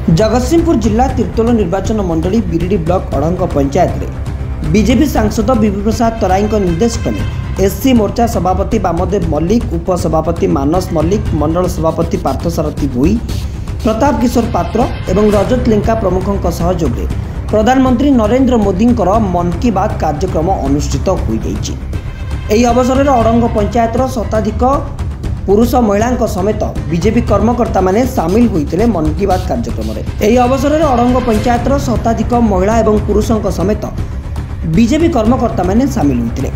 जगतसिंहपुर जिला तीर्तोल निर्वाचन मंडली बिरिडी ब्लॉक अड़ंग पंचायत में बीजेपी सांसद विभु प्रसाद तराई निर्देश क्रमे एससी मोर्चा सभापति वामदेव मल्लिक, उपसभापति मानस मल्लिक, मंडल सभापति पार्थसारथी भोई, प्रताप किशोर पात्र एवं रजत लेंका प्रमुखों सहयोग में प्रधानमंत्री नरेंद्र मोदी मन की बात कार्यक्रम अनुष्ठित हो जाइए। अवसर में अड़ंग पंचायत शताधिक पुरुष महिला समेत बीजेपी कर्मकर्ता माने सामिल होते मन की बात कार्यक्रम में। अवसर में अड़ंग पंचायत शताधिक महिला एवं पुरुषों समेत बीजेपी कर्मकर्ता माने सामिल होते।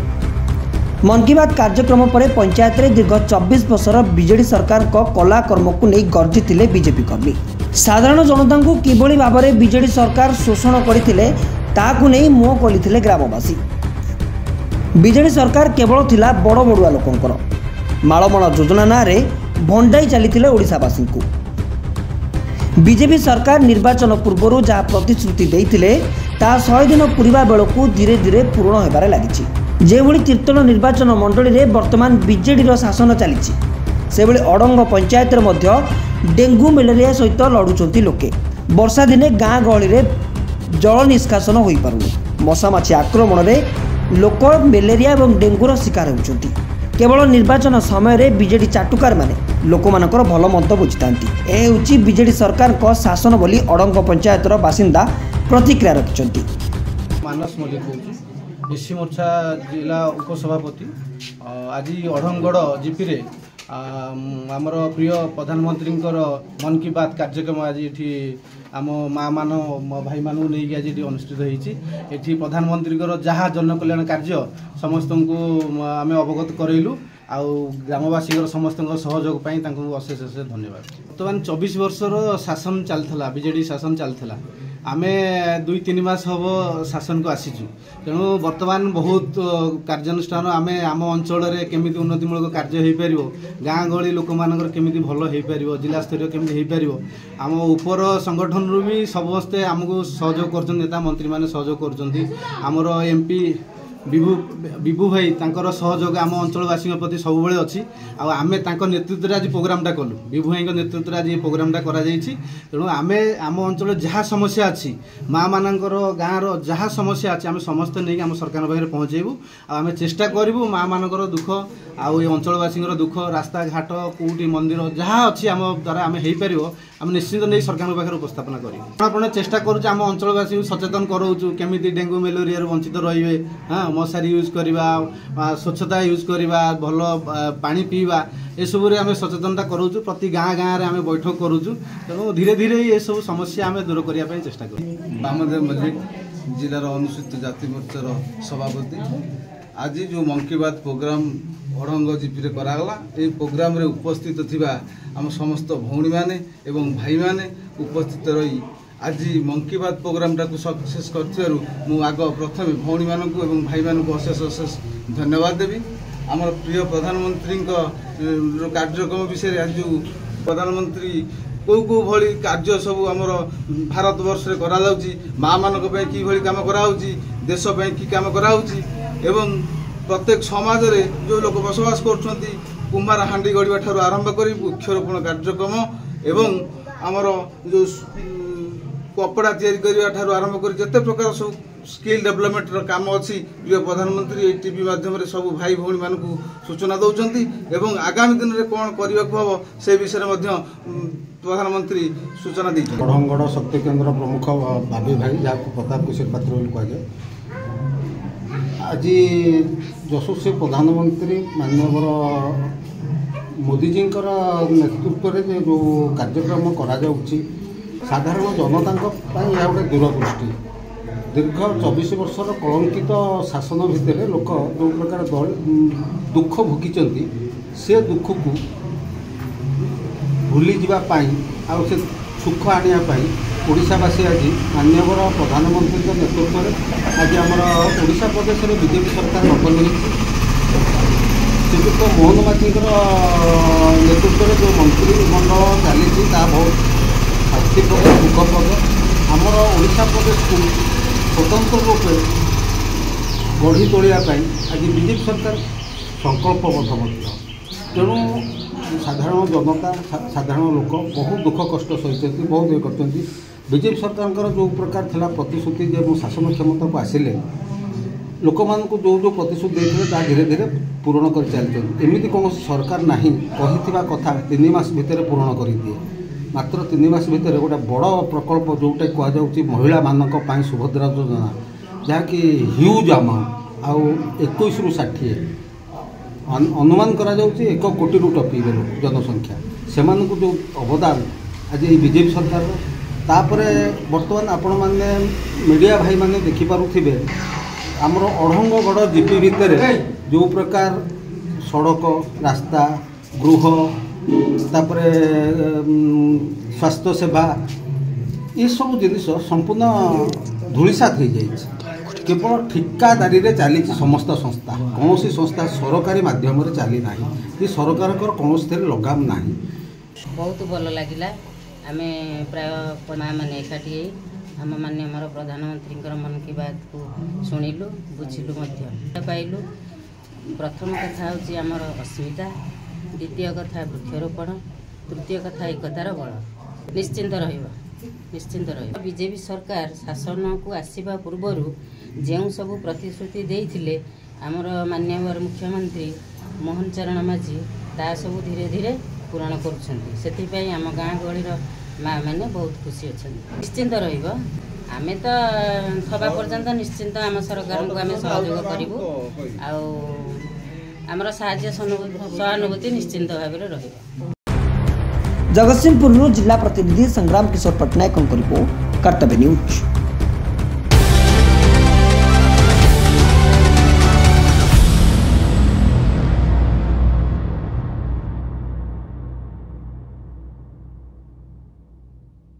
मन की बात कार्यक्रम पर पंचायत में दीर्घ 24 वर्षर बीजेडी सरकार को कला कर्म को नहीं गर्जिले बीजेपी कर्मी। साधारण जनता को किभली भाव में बीजेडी सरकार शोषण करते नहीं मुह खोली ग्रामवासी। बीजेडी सरकार केवल थिला बड़ बड़ुआ लोकंकर मालमण योजना ना रे भंडाई चली ओडिशावासी को। बीजेपी सरकार निर्वाचन पूर्व जहाँ प्रतिश्रुति देते 100 दिन पूरा बेलू धीरे धीरे पूर्ण होबार लगी। जेभली तीर्तोल निर्वाचन मंडली में वर्तमान बीजेडी शासन चली से अड़ंग पंचायत डेंगू मलेरिया सहित लड़ुंट लोके। वर्षा दिने गाँ गहली में जल निष्कासन हो पारुनी। मशामाछी आक्रमण में लोक मलेरिया और डेंगूर शिकार होती। केवल निर्वाचन समय बीजेडी चाटुकार माने लोक मानकर भल मत बुझी था। यह बीजेडी सरकार को शासन बोली अड़ंग पंचायत बासिंदा प्रतिक्रिया रखिंट। मानस मल्लिक एससी मोर्चा जिला उपसभापति आज अड़ंगड़ जीपी रे आमर प्रिय प्रधानमंत्री मन की बात कार्यक्रम आज ये आम माँ मान भाई मानू नहीं आज ये अनुष्ठित होती। प्रधानमंत्री जहाँ जनकल्याण कार्य समस्त को आम अवगत करइलु आउ ग्रामवासी समस्त सहयोग अशेष अशेष धन्यवाद। बर्तमान 24 वर्षर शासन चलता बीजेडी शासन चलता आमे 2-3 मास हम शासन को आसीचु। तेणु वर्तमान बहुत कार्यानुष्ठान आमे आम अंचल केमी उन्नतिमूलक कार्य हो पार गाँ गहली लोक मानकर केमी भल हो पार जिला स्तर केमी हो पार आम उपर संगठन भी समस्ते आमको सहयोग कर नेता मंत्री मैंने सहयोग कर एमपी विभु भाई तांकर सहयोग आम अंचलवासी प्रति सब अच्छी आम नेतृत्व आज प्रोग्रामटा कलु विभु भाई नेतृत्व आज ये प्रोग्रामटा करा तेणु आम आम अंचल जहाँ समस्या अच्छी माँ मानकर गाँव जहाँ समस्या अच्छी आम समस्त नहीं आम सरकार पाखे पहुँचेबू आम चेष्टा करूँ माँ मानकर दुख आउ अंचलवासी दुख रास्ता घाट कौटी मंदिर जहाँ अच्छी आम द्वारा आम हो पार आम निश्चित नहीं सरकार पाखे उपस्थापन कर चेष्टा करूँ आम अंचलवासी सचेतन कराऊँ केमी डेंगू मलेरिया वंचित रे। हाँ मशारी यूज करवा स्वच्छता यूज करवा भल पानी पीवा ये सब आम सचेतनता करूँ प्रति गाँ गाँव आम बैठक करूँ। तेणु धीरे धीरे ये सब समस्या आम दूर करने चेष्टा करूँ। वामदेव मल्लिक जिलार अनुसूचित जाति मोर्चार सभापति आज जो मन की बात प्रोग्राम अड़ंग जीपी करागला ये प्रोग्राम रे उपस्थित थिबा आम समस्त भौणी माने एवं भाई माने उपस्थित रही आज मन की बात प्रोग्रामटा को सक्सेस कर आग प्रथम भौणी मानक एवं भाई मानक अशेष अशेष धन्यवाद देवी। आम प्रिय प्रधानमंत्री कार्यक्रम विषय आज जो प्रधानमंत्री कौ भली कार्य सब आमर भारत वर्ष रे करा जाउची माँ मानक पे की भली काम करा होउची देश पे की काम करा होउची एवं प्रत्येक समाज रे जो लोक बसवास करछंती कुम्हार हांडी गड़िबा ठारू आरंभ करी वृक्षरोपण कार्यक्रम एवं आमर जो कपड़ा तैयारी करने ठारू आरंभ कर जिते प्रकार सब स्किल डेवलपमेंट काम अच्छी प्रिय प्रधानमंत्री टीवी माध्यम सब भाई भौणी मान सूचना दौरान एवं आगामी दिन में कौन करने को हम से विषय में प्रधानमंत्री सूचना दी। अड़ंगड़ शक्ति केन्द्र प्रमुख बाबी भाई जहाँ प्रताप किशोर पात्र कहुए आज यशस्वी प्रधानमंत्री माननीय मोदीजी नेतृत्व में जो कार्यक्रम करा साधारण जनता यह गोटे दूरदृष्टि दीर्घ 24 वर्षर कलंकित शासन भितर लोक जो प्रकार दुख भोगी से दुख को भूली जावाई आउ से सुख आने ओडिशावासी आज माननीय प्रधानमंत्री नेतृत्व में आज आमर ओडिशा प्रदेश में बीजेपी सरकार गठन हो श्रीजुक्त मोहन माझी नेतृत्व में जो मंत्रिमंडल चली बहुत हास्यप्रद दुखप्रद आमर ओडिशा प्रदेश को स्वतंत्र रूप गढ़ी तोड़ापी आज बीजेपी सरकार संकल्पबद्ध तेणु साधारण जनता साधारण लोक बहुत दुख कष्ट सही बहुत ये कर बीजेपी सरकार जो प्रकार थिला प्रतिश्रुति जो शासन क्षमता को आसिले लोक मान जो जो प्रतिश्रुति देते धीरे धीरे पूरण कर चलते एमती कौन सरकार ना कही कथा 3 मास भितर पूरण कर दिए मात्र 3 मास भितर गोटे बड़ प्रकल्प जोटा कहुच्छी महिला मानक सुभद्रा योजना जहाँकि ह्यूज अमाउंट आउ 21 रु 60 अनुमान करा 1 कोटी रु टपी गलो जनसंख्या से जो अवदान आज बीजेपी सरकार तापर बर्तमान आपण मैंने मीडिया भाई मैंने देखिपे आमर अढ़ंगगढ़ जीपी भितर जो प्रकार सड़क रास्ता गृह तापर स्वास्थ्य सेवा ये सब जिनिस संपूर्ण धूलिसात हो जाए केवल ठिकादारी रे चली समस्त संस्था कौन संस्था सरकारी माध्यम चली ना कि सरकार कौन लगाम ना बहुत भल लगिला आमे प्राय माँ मैंने एकाठी आम मान्य आमर प्रधानमंत्री मन की बात को शुणिलु बुझिलु पाइलु प्रथम कथा हूँ आमर अस्मिता द्वितीय कथा वृक्षरोपण तृतीय कथा एकतार बल निश्चिंत बीजेपी सरकार शासन को आसवा पूर्वर जो सब प्रतिश्रुति देते आमर माननीय मुख्यमंत्री मोहन चरण माझी ता सब धीरे धीरे पूरण कर आम गाँ गहली माँ मैंने बहुत खुशी अच्छा निश्चिंत आमे तो थबा पर्यंत निश्चिंत आम सरकार को आम सहयोग करूँ आमर साहाय्य सहानुभूति निश्चिंत भाव में जगतसिंहपुर जिला प्रतिनिधि संग्राम किशोर पट्टनायक रिपोर्ट कर्तव्य न्यूज।